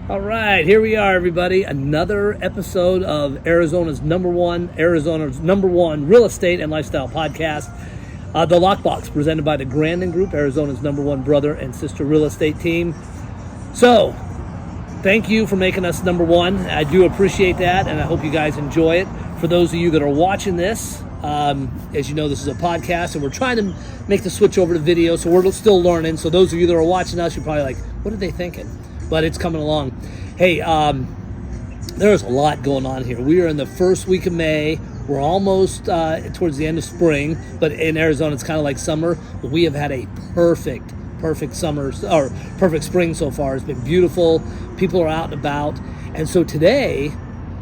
All right, here we are, everybody. Another episode of Arizona's number one real estate and lifestyle podcast, The LOCKBOX, presented by the Grandon Group, Arizona's number one brother and sister real estate team. So, thank you for making us number one. I do appreciate that, and I hope you guys enjoy it. For those of you that are watching this, as you know, this is a podcast, and we're trying to make the switch over to video, so we're still learning. So those of you that are watching us, you're probably like, what are they thinking? But it's coming along. Hey, there's a lot going on here. We are in the first week of May. We're almost towards the end of spring, but in Arizona, it's kind of like summer. But we have had a perfect summer, or perfect spring so far. It's been beautiful. People are out and about. And so today,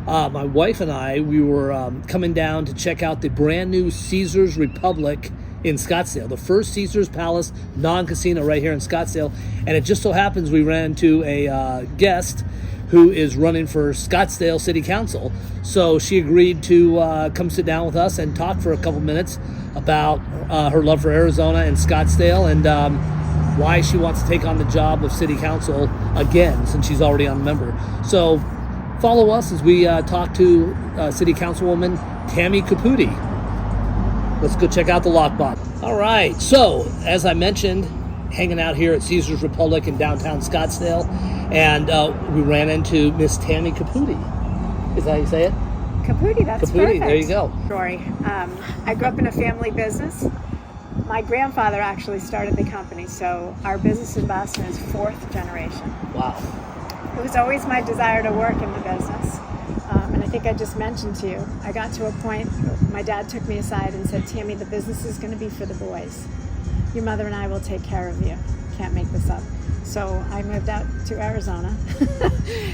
my wife and I, we were coming down to check out the brand new Caesars Republic in Scottsdale, the first Caesars Palace non-casino right here in Scottsdale. And it just so happens we ran into a guest who is running for Scottsdale City Council. So she agreed to come sit down with us and talk for a couple minutes about her love for Arizona and Scottsdale, and why she wants to take on the job of City Council again, since she's already on a member. So follow us as we talk to City Councilwoman Tammy Caputi. Let's go check out the LOCKBOX. All right, so as I mentioned, hanging out here at Caesars Republic in downtown Scottsdale, and we ran into Miss Tammy Caputi. Is that how you say it? Caputi, that's Caputi, perfect. there you go. Story. I grew up in a family business. My grandfather actually started the company, so our business in Boston is fourth generation. Wow. It was always my desire to work in the business. And I think I just mentioned to you, I got to a point, my dad took me aside and said, Tammy, the business is going to be for the boys. Your mother and I will take care of you. Can't make this up. So I moved out to Arizona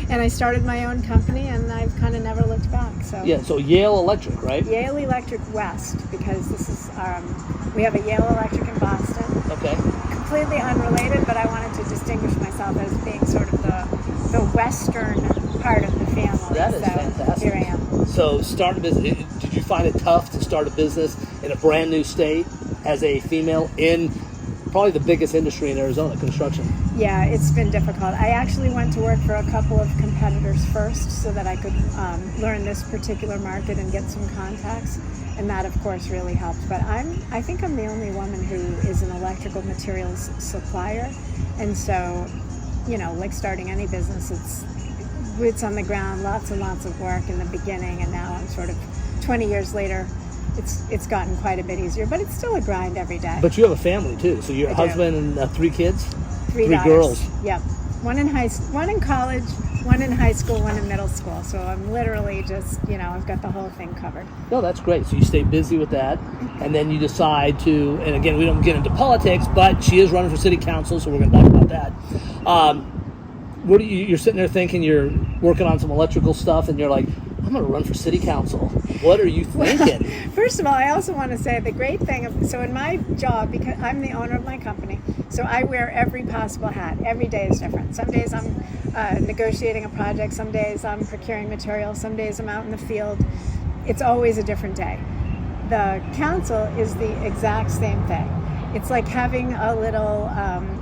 and I started my own company, and I've kind of never looked back. So yeah, so Yale Electric, right? Yale Electric West, because this is, we have a Yale Electric in Boston. Okay. Completely unrelated, but I wanted to distinguish myself as being sort of the western part of the family. That is fantastic. Here I am. So start a business. Did you find it tough to start a business in a brand new state as a female in probably the biggest industry in Arizona, construction? Yeah, it's been difficult. I actually went to work for a couple of competitors first so that I could learn this particular market and get some contacts, and that of course really helped. But I think I'm the only woman who is an electrical materials supplier, and so, you know, like starting any business, it's boots on the ground, lots and lots of work in the beginning, and now I'm sort of 20 years later, it's gotten quite a bit easier, but it's still a grind every day. But you have a family too, so your husband and 3 kids? Three girls. Yep. One in college, one in high school, one in middle school. So I'm literally just, I've got the whole thing covered. No, that's great. So you stay busy with that, and then you decide to, and again, we don't get into politics, but she is running for city council, so we're going to talk about that. You're sitting there thinking you're working on some electrical stuff, and you're like, I'm going to run for city council. What are you thinking? Well, first of all, I also want to say the great thing so in my job, because I'm the owner of my company, so I wear every possible hat. Every day is different. Some days I'm negotiating a project. Some days I'm procuring material. Some days I'm out in the field. It's always a different day. The council is the exact same thing. It's like having a little,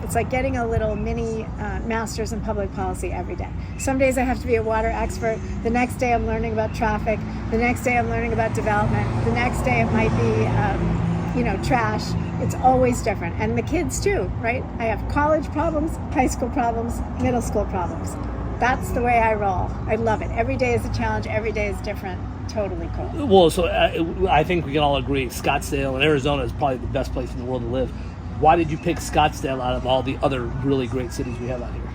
it's like getting a little mini master's in public policy every day. Some days I have to be a water expert. The next day I'm learning about traffic. The next day I'm learning about development. The next day it might be, trash. It's always different. And the kids too, right? I have college problems, high school problems, middle school problems. That's the way I roll. I love it. Every day is a challenge. Every day is different. Totally cool. Well, so I think we can all agree Scottsdale and Arizona is probably the best place in the world to live. Why did you pick Scottsdale out of all the other really great cities we have out here?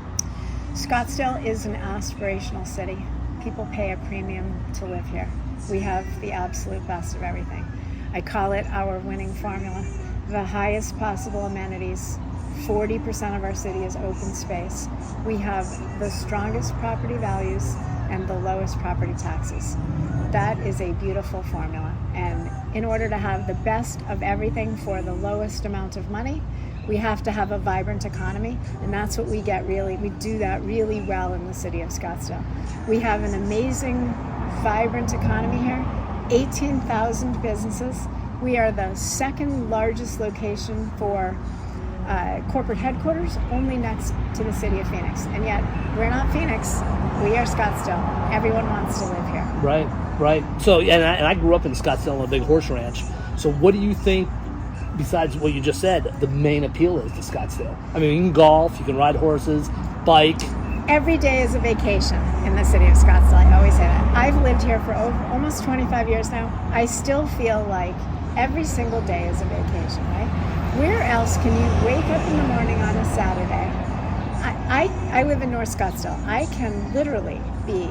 Scottsdale is an aspirational city. People pay a premium to live here. We have the absolute best of everything. I call it our winning formula. The highest possible amenities. 40% of our city is open space. We have the strongest property values and the lowest property taxes. That is a beautiful formula. And in order to have the best of everything for the lowest amount of money, we have to have a vibrant economy, and that's what we do that really well in the city of Scottsdale. We have an amazing, vibrant economy here, 18,000 businesses. We are the second largest location for corporate headquarters only next to the city of Phoenix. And yet, we're not Phoenix. We are Scottsdale. Everyone wants to live here. Right. So, and I grew up in Scottsdale on a big horse ranch. So what do you think, besides what you just said, the main appeal is to Scottsdale? I mean, you can golf, you can ride horses, bike. Every day is a vacation in the city of Scottsdale. I always say that. I've lived here for almost 25 years now. I still feel like every single day is a vacation, right? Where else can you wake up in the morning on a Saturday? I live in North Scottsdale. I can literally be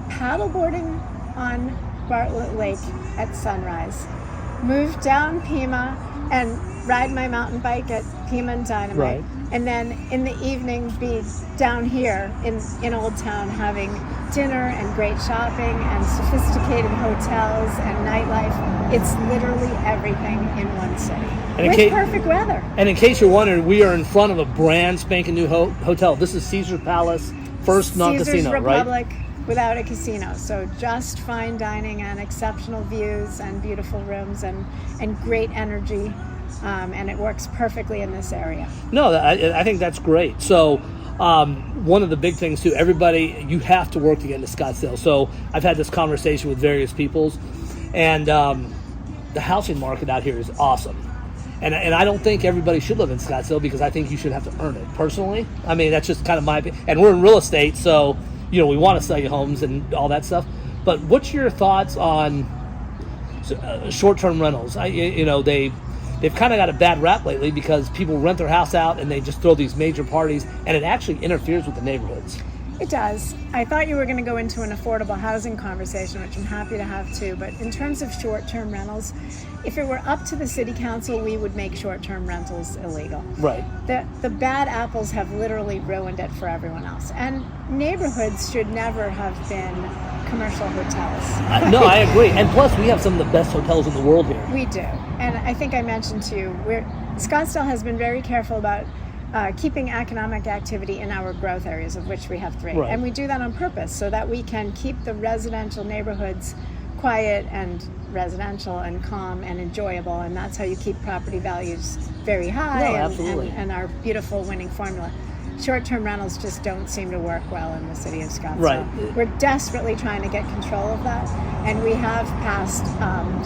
paddleboarding on Bartlett Lake at sunrise, move down Pima and ride my mountain bike at Pima and Dynamite. Right. And then in the evening be down here in Old Town having dinner and great shopping and sophisticated hotels and nightlife. It's literally everything in one city. And with perfect weather. And in case you're wondering, we are in front of a brand spanking new hotel. This is Caesar's Palace, first non-casino, Caesar's Republic right? Without a casino. So just fine dining and exceptional views and beautiful rooms and great energy. And it works perfectly in this area. No, I think that's great. So one of the big things too, everybody, you have to work to get into Scottsdale. So I've had this conversation with various peoples, and the housing market out here is awesome. And I don't think everybody should live in Scottsdale, because I think you should have to earn it. Personally, I mean, that's just kind of my opinion. And we're in real estate, so we want to sell you homes and all that stuff. But what's your thoughts on short-term rentals? They've kind of got a bad rap lately because people rent their house out and they just throw these major parties, and it actually interferes with the neighborhoods. It does. I thought you were going to go into an affordable housing conversation, which I'm happy to have too. But in terms of short-term rentals, if it were up to the city council, we would make short-term rentals illegal. Right. The bad apples have literally ruined it for everyone else. And neighborhoods should never have been commercial hotels. No, I agree. And plus, we have some of the best hotels in the world here. We do. And I think I mentioned to you, Scottsdale has been very careful about keeping economic activity in our growth areas, of which we have 3. Right. And we do that on purpose so that we can keep the residential neighborhoods quiet and residential and calm and enjoyable. And that's how you keep property values very high. No, absolutely. And our beautiful winning formula. Short-term rentals just don't seem to work well in the city of Scottsdale. Right. We're desperately trying to get control of that, and we have passed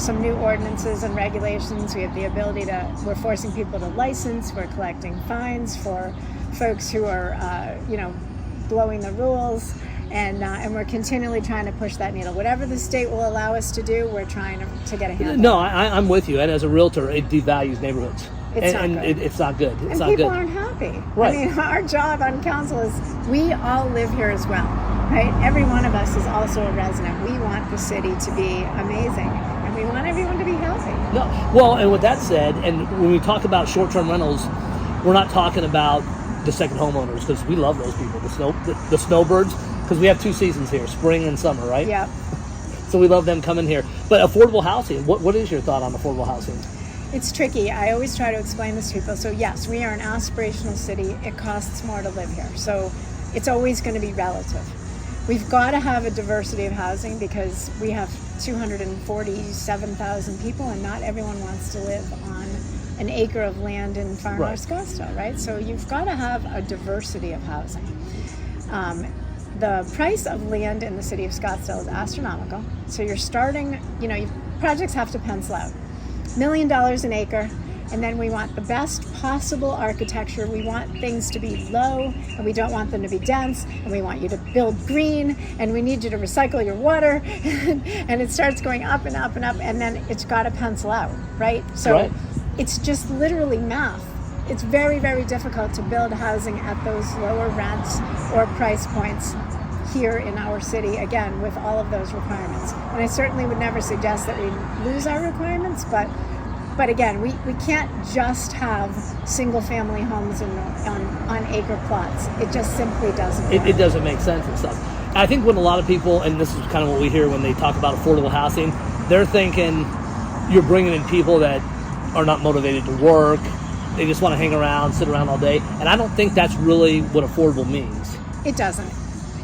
some new ordinances and regulations. We have the ability we're forcing people to license, we're collecting fines for folks who are, blowing the rules, and we're continually trying to push that needle. Whatever the state will allow us to do, we're trying to get a handle. No, I'm with you, and as a realtor, it devalues neighborhoods. It's not good. It's not good. It's not people good. Aren't happy. Right. I mean, our job on council is we all live here as well, right? Every one of us is also a resident. We want the city to be amazing, and we want everyone to be healthy. No, well, and with that said, and when we talk about short-term rentals, we're not talking about the second homeowners, because we love those people, the snowbirds, because we have 2 seasons here, spring and summer, right? Yep. So we love them coming here. But affordable housing, what is your thought on affordable housing? It's tricky. I always try to explain this to people. So yes, we are an aspirational city. It costs more to live here. So it's always going to be relative. We've got to have a diversity of housing because we have 247,000 people, and not everyone wants to live on an acre of land in Farmhouse, Scottsdale, right? So you've got to have a diversity of housing. The price of land in the city of Scottsdale is astronomical. So you're starting, projects have to pencil out. $1 million an acre, and then we want the best possible architecture. We want things to be low, and we don't want them to be dense, and we want you to build green, and we need you to recycle your water, and it starts going up and up and up, and then it's got to pencil out, right? So It's just literally math. It's very, very difficult to build housing at those lower rents or price points here in our city, again, with all of those requirements. And I certainly would never suggest that we lose our requirements, but again, we can't just have single-family homes on acre plots. It just simply doesn't work. It doesn't make sense and stuff. I think when a lot of people, and this is kind of what we hear when they talk about affordable housing, they're thinking you're bringing in people that are not motivated to work. They just want to hang around, sit around all day. And I don't think that's really what affordable means. It doesn't.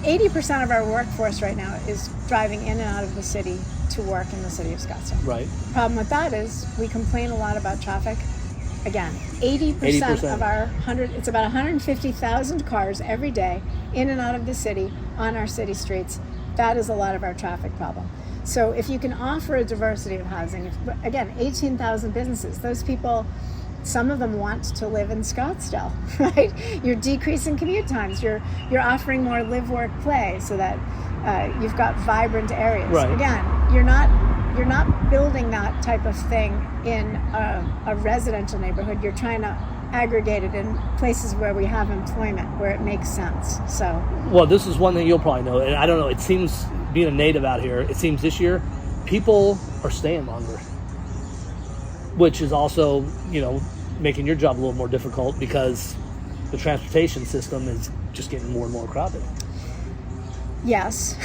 80% of our workforce right now is driving in and out of the city to work in the city of Scottsdale. Right. The problem with that is we complain a lot about traffic. again, 80% of our it's about 150,000 cars every day in and out of the city on our city streets. That is a lot of our traffic problem. So if you can offer a diversity of housing, again, 18,000 businesses, those people, some of them want to live in Scottsdale, right? You're decreasing commute times. You're offering more live, work, play, so that you've got vibrant areas. Right. Again, you're not building that type of thing in a residential neighborhood. You're trying to aggregate it in places where we have employment, where it makes sense. So, well, this is one thing you'll probably know, and I don't know, it seems, being a native out here, it seems this year people are staying longer, which is also, making your job a little more difficult because the transportation system is just getting more and more crowded. Yes,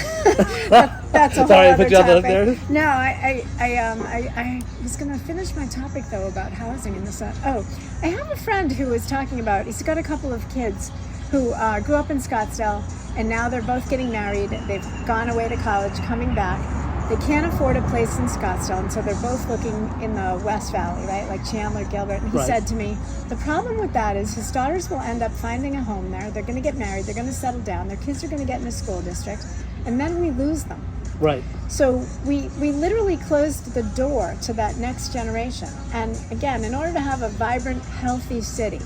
that's a whole Sorry, I other put you on the hook topic. there. No, I was going to finish my topic though about housing in the South. Oh, I have a friend who was talking about. He's got a couple of kids who grew up in Scottsdale, and now they're both getting married. They've gone away to college, coming back. They can't afford a place in Scottsdale, and so they're both looking in the West Valley, right? Like Chandler, Gilbert. And he said to me, the problem with that is his daughters will end up finding a home there. They're going to get married. They're going to settle down. Their kids are going to get in a school district, and then we lose them. Right. So we literally closed the door to that next generation. And again, in order to have a vibrant, healthy city,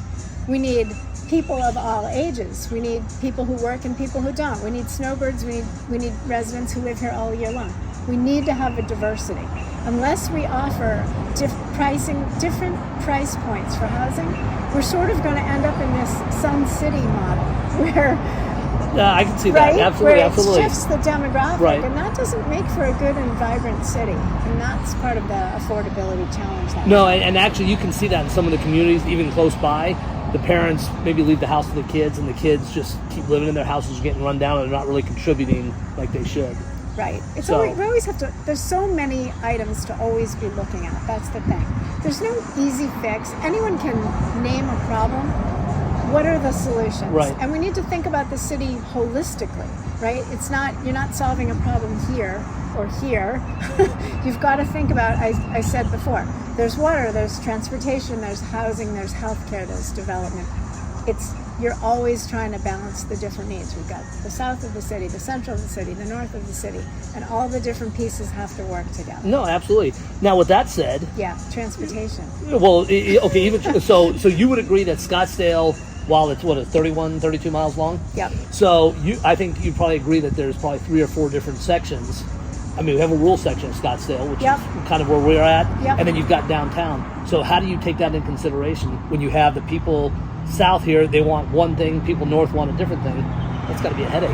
we need people of all ages. We need people who work and people who don't. We need snowbirds. We need residents who live here all year long. We need to have a diversity. Unless we offer different price points for housing, we're sort of going to end up in this Sun City model where I can see that. Right? Absolutely, where absolutely. It shifts the demographic, Right. and that doesn't make for a good and vibrant city. And that's part of the affordability challenge. No, and actually you can see that in some of the communities, even close by. The parents maybe leave the house with the kids, and the kids just keep living in their houses, getting run down, and they're not really contributing like they should. Right. It's So- always, we always have to. There's so many items to always be looking at. That's the thing. There's no easy fix. Anyone can name a problem. What are the solutions? Right. And we need to think about the city holistically, right? It's not, you're not solving a problem here or here. You've got to think about, I said before, there's water, there's transportation, there's housing, there's healthcare, there's development. You're always trying to balance the different needs. We've got the south of the city, the central of the city, the north of the city, and all the different pieces have to work together. No, absolutely. Now, with that said, Yeah, transportation. well, okay, even so you would agree that Scottsdale, while it's 31, 32 miles long. Yep. So I think you probably agree that there's probably 3 or 4 different sections. I mean, we have a rural section of Scottsdale, which Yep. is kind of where we're at, Yep. and then you've got downtown. So how do you take that in consideration when you have the people south here, they want one thing, people north want a different thing? That's got to be a headache.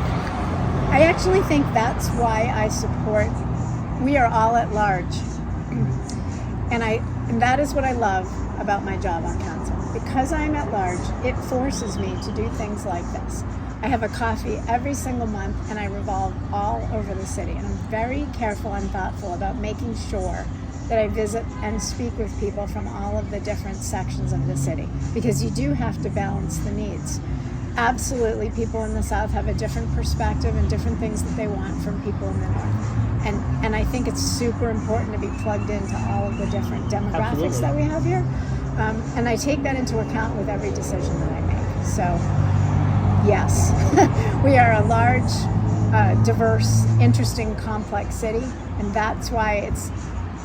I actually think that's why I support, we are all at large. And that is what I love about my job on council. Because I'm at large, it forces me to do things like this. I have a coffee every single month, and I revolve all over the city. And I'm very careful and thoughtful about making sure that I visit and speak with people from all of the different sections of the city, because you do have to balance the needs. Absolutely, people in the South have a different perspective and different things that they want from people in the North. And I think it's super important to be plugged into all of the different demographics Absolutely. that we have here. And I take that into account with every decision that I make. So, yes, we are a large, diverse, interesting, complex city, and that's why it's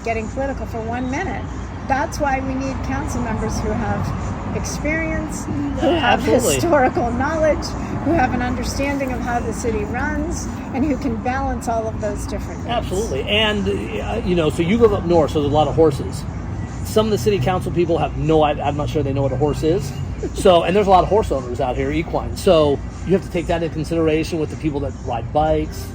getting political for 1 minute. That's why we need council members who have experience, who have Absolutely. historical knowledge, who have an understanding of how the city runs, and who can balance all of those different needs. Absolutely. And, so you live up north, so there's a lot of horses. Some of the city council people have no idea. I'm not sure they know what a horse is. So, and there's a lot of horse owners out here, equine. So you have to take that into consideration with the people that ride bikes.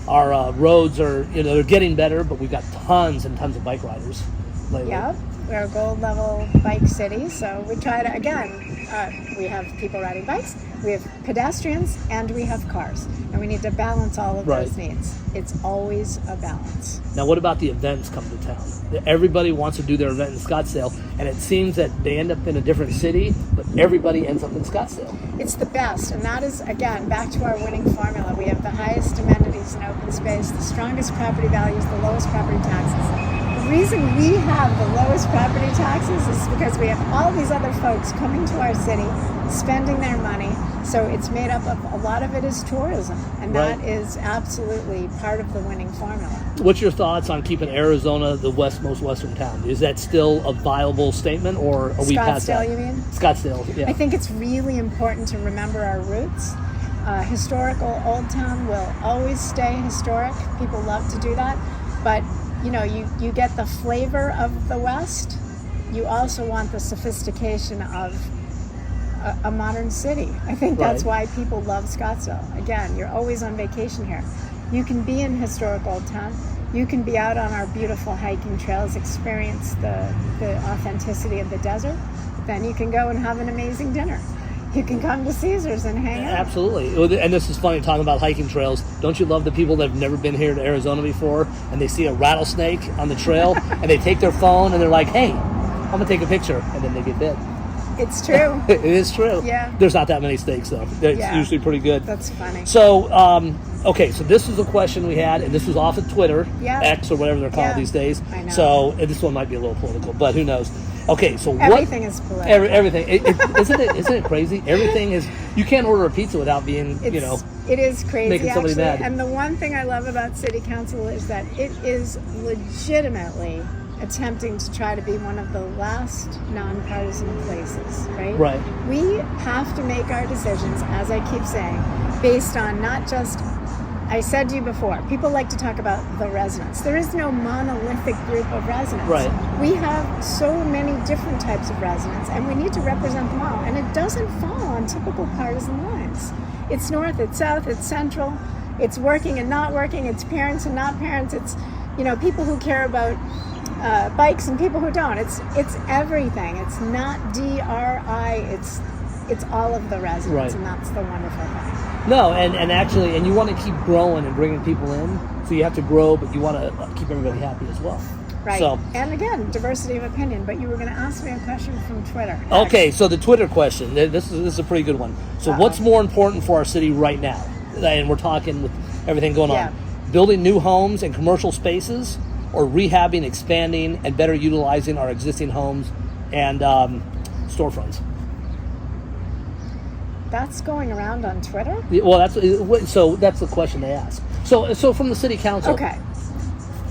Our roads are, they're getting better, but we've got tons and tons of bike riders lately. Yep, we're a gold level bike city, so we try to, we have people riding bikes, we have pedestrians, and we have cars. And we need to balance all of those needs. It's always a balance. Now, what about the events come to town? Everybody wants to do their event in Scottsdale, and it seems that they end up in a different city, but everybody ends up in Scottsdale. It's the best, and that is, again, back to our winning formula. We have the highest amenities and open space, the strongest property values, the lowest property taxes. The reason we have the lowest property taxes is because we have all these other folks coming to our city, spending their money. So it's made up of, a lot of it is tourism, and Right. that is absolutely part of the winning formula. What's your thoughts on keeping Arizona the most western town? Is that still a viable statement, or are we past that? Scottsdale, you mean? Scottsdale, yeah. I think it's really important to remember our roots. Historical Old Town will always stay historic. People love to do that. But, you know, you get the flavor of the West. You also want the sophistication of a modern city. I think that's Right. why people love Scottsdale. Again, you're always on vacation here. You can be in historic Old Town. You can be out on our beautiful hiking trails, experience the authenticity of the desert. Then you can go and have an amazing dinner. You can come to Caesars and hang out. Absolutely. And this is funny, talking about hiking trails. Don't you love the people that have never been here to Arizona before, and they see a rattlesnake on the trail, and they take their phone, and they're like, hey, I'm going to take a picture, and then they get bit. It's true. It is true. Yeah. There's not that many snakes, though. It's Yeah. usually pretty good. That's funny. So, okay, so this is a question we had, and this was off of Twitter, Yeah. X, or whatever they're called Yeah. these days. I know. So, and this one might be a little political, but who knows? Okay, so Everything is political. Everything. Isn't it crazy? Everything is. You can't order a pizza without being, It is crazy, making somebody actually. mad. And the one thing I love about City Council is that it is legitimately attempting to try to be one of the last nonpartisan places, right? Right. We have to make our decisions, as I keep saying, based on not just, I said to you before, people like to talk about the residents. There is no monolithic group of residents. Right. We have so many different types of residents, and we need to represent them all. And it doesn't fall on typical partisan lines. It's north, it's south, it's central, it's working and not working, it's parents and not parents, it's, you know, people who care about bikes and people who don't. It's everything. It's not DRI. It's all of the residents, Right. and that's the wonderful thing. No, and actually, and you want to keep growing and bringing people in, so you have to grow, but you want to keep everybody happy as well. Right. So, And again, diversity of opinion. But you were going to ask me a question from Twitter. okay, so the Twitter question. This is a pretty good one. So, what's more important for our city right now? And we're talking with everything going Yeah. on. Building new homes and commercial spaces, or rehabbing, expanding, and better utilizing our existing homes and storefronts? That's going around on Twitter? Well, that's the question they ask. So from the city council. Okay.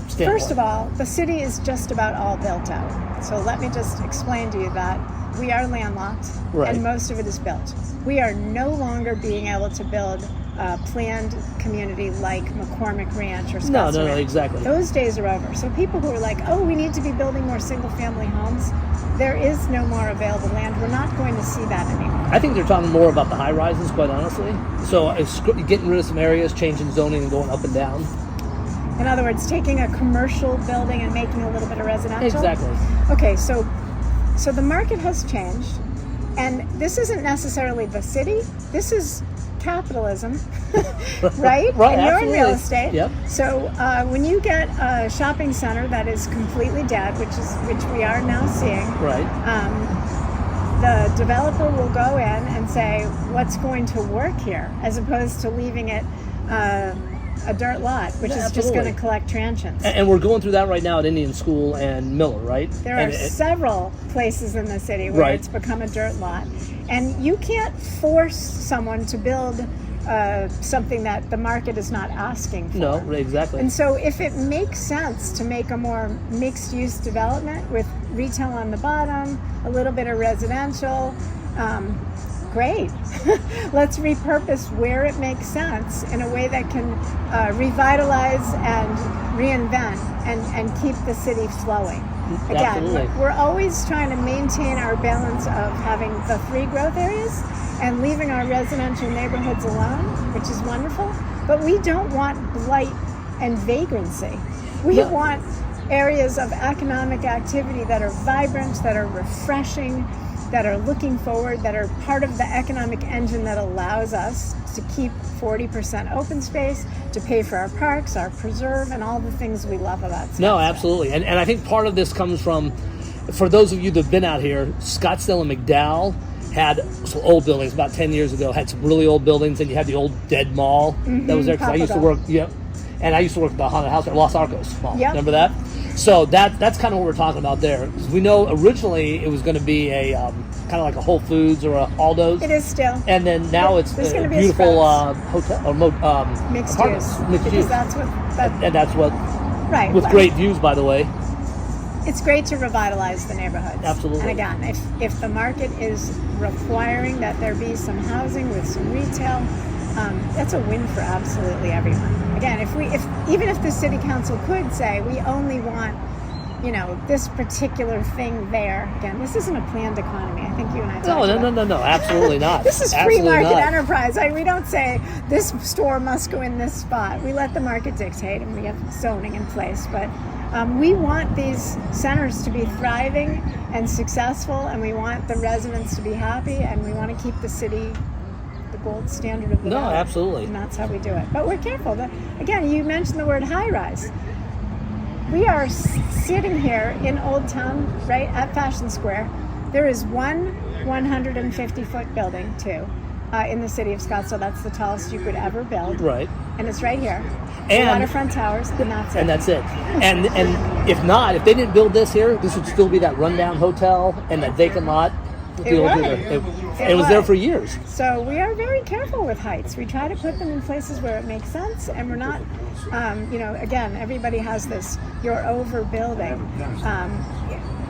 standpoint. First of all, the city is just about all built out. So let me just explain to you that we are landlocked, Right. and most of it is built. We are no longer being able to build a planned community like McCormick Ranch or Scottsdale No, Ranch. exactly. Those days are over. So people who are like, oh, we need to be building more single-family homes, there is no more available land. We're not going to see that anymore. I think they're talking more about the high rises, quite honestly. So it's getting rid of some areas, changing zoning, and going up and down. In other words, taking a commercial building and making a little bit of residential. Exactly. Okay, so the market has changed, and this isn't necessarily the city. This is capitalism, right? Right, And you're in real absolutely. estate. Yep. So when you get a shopping center that is completely dead, which we are now seeing, Right. the developer will go in and say, what's going to work here, as opposed to leaving it a dirt lot, which Yeah, is just absolutely. going to collect transients. And we're going through that right now at Indian School and Miller, right? There And are several places in the city where Right. it's become a dirt lot. And you can't force someone to build something that the market is not asking for. No, exactly. And so if it makes sense to make a more mixed-use development with retail on the bottom, a little bit of residential, great. Let's repurpose where it makes sense in a way that can revitalize and reinvent and keep the city flowing. Again, Absolutely. we're always trying to maintain our balance of having the three growth areas and leaving our residential neighborhoods alone, which is wonderful. But we don't want blight and vagrancy. We No. want areas of economic activity that are vibrant, that are refreshing, that are looking forward, that are part of the economic engine that allows us to keep 40% open space, to pay for our parks, our preserve, and all the things we love about Scottsdale. No, absolutely. And I think part of this comes from, for those of you that have been out here, Scottsdale and McDowell had some old buildings about 10 years ago, had some really old buildings, and you had the old dead mall that was there. 'Cause I used to Papa work, yeah. And I used to work at the haunted house at Los Arcos Mall. Yep. Remember that? So that's kind of what we're talking about there. 'Cause we know originally it was going to be a kind of like a Whole Foods or a Aldo's. It is still. And then now it's There's a gonna be a beautiful Sprouts. hotel or Mixed apartments. use. Mixed Because use. that's what right. With Well, great views, by the way. it's great to revitalize the neighborhoods. Absolutely. And again, if the market is requiring that there be some housing with some retail, that's a win for absolutely everyone. Again, even if the city council could say we only want, this particular thing there. Again, this isn't a planned economy. I think you and I talked about. No, absolutely not. This is free Absolutely market not. enterprise. We don't say this store must go in this spot. We let the market dictate, and we have zoning in place. But we want these centers to be thriving and successful, and we want the residents to be happy, and we want to keep the city the gold standard of the No, valley. absolutely. And that's how we do it. But we're careful. Again, you mentioned the word high rise. We are sitting here in Old Town, right at Fashion Square. There is one 150-foot building, too, in the city of Scottsdale. That's the tallest you could ever build. Right. And it's right here. And- Waterfront towers, and that's it. And that's it. And if they didn't build this here, this would still be that rundown hotel and that vacant lot. It would. It was there for years. So we are very careful with heights. We try to put them in places where it makes sense, and we're not, again, everybody has this, you're overbuilding.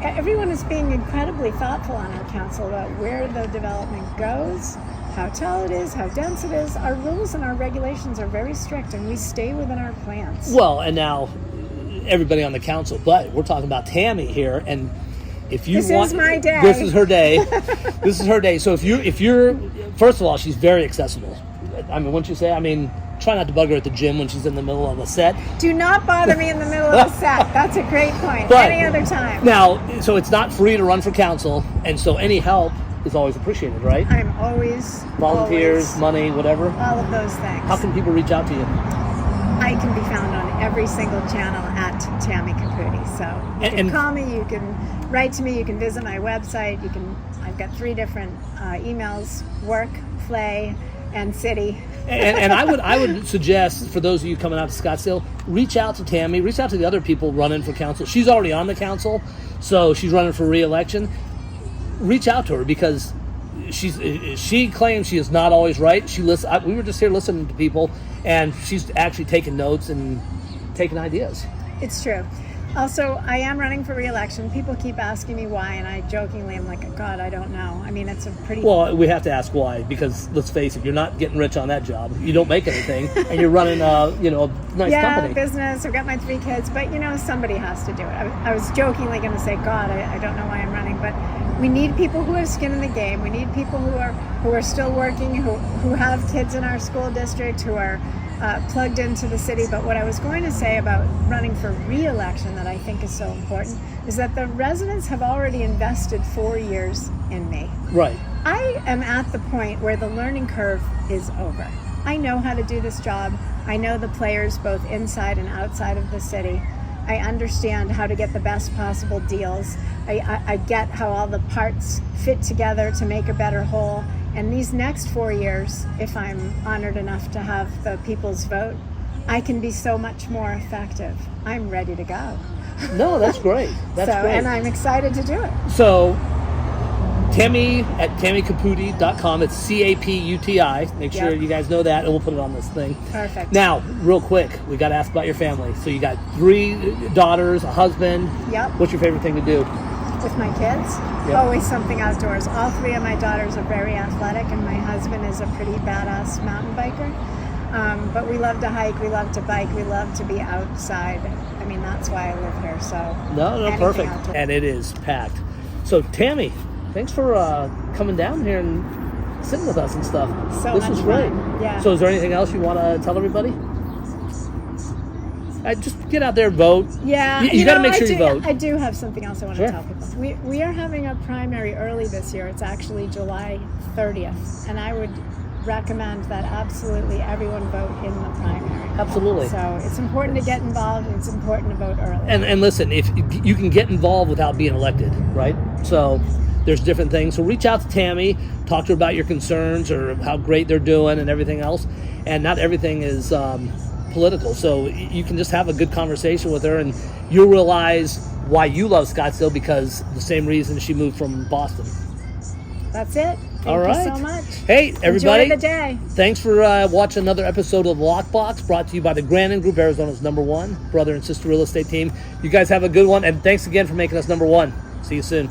Everyone is being incredibly thoughtful on our council about where the development goes, how tall it is, how dense it is. Our rules and our regulations are very strict, and we stay within our plans. Well, and now everybody on the council, but we're talking about Tammy here, and if you This want, is my day. This is her day. This is her day. So if you're, first of all, she's very accessible. I mean, wouldn't you say? I mean, try not to bug her at the gym when she's in the middle of a set. Do not bother me in the middle of a set. That's a great point. But Any other time. Now, so it's not free to run for council, and so any help is always appreciated, right? I'm always Volunteers, money, whatever. all of those things. How can people reach out to you? I can be found on every single channel at Tammy Caputi. So you can And- call me, you can write to me, you can visit my website. I've got 3 different emails: work, play, and city. And I would suggest for those of you coming out to Scottsdale, reach out to Tammy, reach out to the other people running for council. She's already on the council, so she's running for re-election. Reach out to her because she claims she is not always right. We were just here listening to people, and she's actually taking notes and taking ideas. It's true. Also, I am running for re-election. People keep asking me why, and I jokingly am like, God, I don't know. I mean, it's a pretty... Well, we have to ask why, because let's face it, you're not getting rich on that job. You don't make anything, and you're running a nice company. Business. I've got my 3 kids, but somebody has to do it. I was jokingly going to say, God, I don't know why I'm running, but we need people who have skin in the game. We need people who are still working, who have kids in our school district, who are plugged into the city. But what I was going to say about running for re-election that I think is so important is that the residents have already invested 4 years in me. Right. I am at the point where the learning curve is over. I know how to do this job. I know the players both inside and outside of the city. I understand how to get the best possible deals. I get how all the parts fit together to make a better whole. And these next 4 years, if I'm honored enough to have the people's vote, I can be so much more effective. I'm ready to go. No, that's great. That's great. And I'm excited to do it. So, Tammy at TammyCaputi.com. It's CAPUTI. Make sure Yep. you guys know that, and we'll put it on this thing. Perfect. Now, real quick, we got to ask about your family. So you got 3 daughters, a husband. Yep. What's your favorite thing to do? With my kids, Yep. always something outdoors. All 3 of my daughters are very athletic, and my husband is a pretty badass mountain biker. But we love to hike, we love to bike, we love to be outside. I mean, that's why I live here. So No, anything perfect. outdoors. And it is packed. So, Tammy, thanks for coming down here and sitting with us and stuff. So this much is great. fun. Yeah. So, is there anything else you want to tell everybody? Just get out there and vote. Yeah, you got to make sure you vote. I do have something else I want Sure. to tell people. We are having a primary early this year. It's actually July 30th, and I would recommend that absolutely everyone vote in the primary. Absolutely. So it's important to get involved, and it's important to vote early. And listen, if you can get involved without being elected, right? So there's different things. So reach out to Tammy, talk to her about your concerns or how great they're doing and everything else. And not everything is political. So you can just have a good conversation with her, and you'll realize why you love Scottsdale, because the same reason she moved from Boston. That's it. All Thank right. you so much. Hey, everybody. Enjoy the day. Thanks for watching another episode of LOCKBOX, brought to you by the Grandon Group, Arizona's #1 brother and sister real estate team. You guys have a good one, and thanks again for making us #1. See you soon.